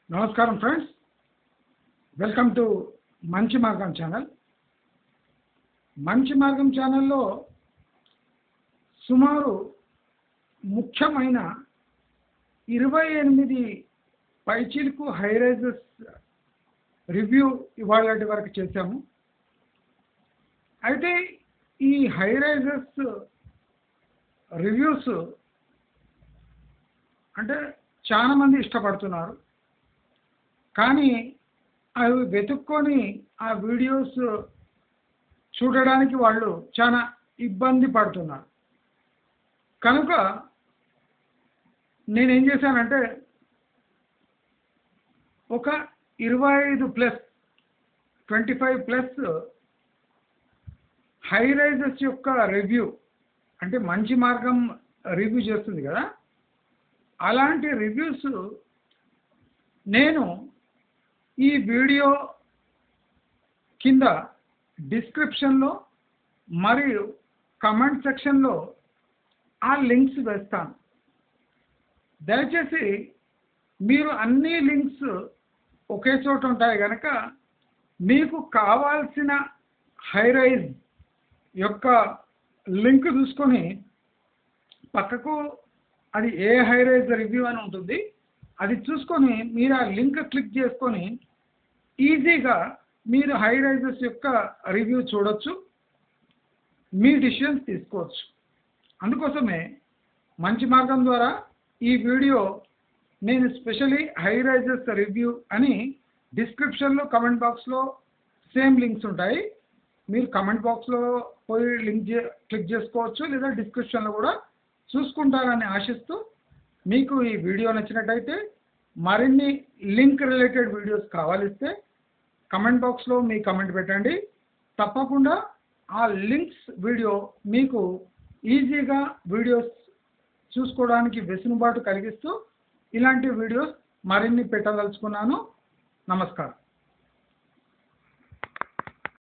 నమస్కారం friends, welcome to మంచి మార్గం ఛానల్. మంచి మార్గం ఛానల్లో సుమారు ముఖ్యమైన 28 పైచిలుకు హై రైజెస్ రివ్యూ ఇవాళ వరకు చేశాము. అయితే ఈ హై రైజెస్ రివ్యూస్ అంటే చాలా మంది ఇష్టపడుతున్నారు, కానీ అవి వెతుక్కొని ఆ వీడియోస్ చూడడానికి వాళ్ళు చాలా ఇబ్బంది పడుతున్నారు. కనుక నేనేం చేశానంటే ఒక 25+ హై రైజెస్ యొక్క రివ్యూ, అంటే మంచి మార్గం రివ్యూ చేస్తుంది కదా, అలాంటి రివ్యూస్ నేను ఈ వీడియో కింద డిస్క్రిప్షన్లో మరియు కమెంట్ సెక్షన్లో ఆ లింక్స్ వేస్తాను. దయచేసి మీరు అన్ని లింక్స్ ఒకే చోట ఉంటాయి కనుక మీకు కావాల్సిన హై రైజ్ యొక్క లింక్ చూసుకొని పక్కకు అది ఏ హై రైజ్ రివ్యూ అని ఉంటుంది, అది చూసుకొని మీరు ఆ లింక్ క్లిక్ చేసుకొని ఈజీగా మీరు హై రైజెస్ యొక్క రివ్యూ చూడొచ్చు, మీ డిసిషన్స్ తీసుకోవచ్చు. అందుకోసమే మంచి మార్గం ద్వారా ఈ వీడియో నేను స్పెషల్లీ హై రైజెస్ రివ్యూ అని డిస్క్రిప్షన్లో కమెంట్ బాక్స్లో సేమ్ లింక్స్ ఉంటాయి. మీరు కమెంట్ బాక్స్లో పోయి లింక్ క్లిక్ చేసుకోవచ్చు, లేదా డిస్క్రిప్షన్లో కూడా చూసుకుంటారని ఆశిస్తూ, మీకు ఈ వీడియో నచ్చినట్టయితే మరిన్ని లింక్ రిలేటెడ్ వీడియోస్ కావాలిస్తే కమెంట్ బాక్స్లో మీ కమెంట్ పెట్టండి. తప్పకుండా ఆ లింక్స్ వీడియో మీకు ఈజీగా వీడియోస్ చూసుకోవడానికి వెసులుబాటు కలిగిస్తూ ఇలాంటి వీడియోస్ మరిన్ని పెట్టదలుచుకున్నాను. నమస్కారం.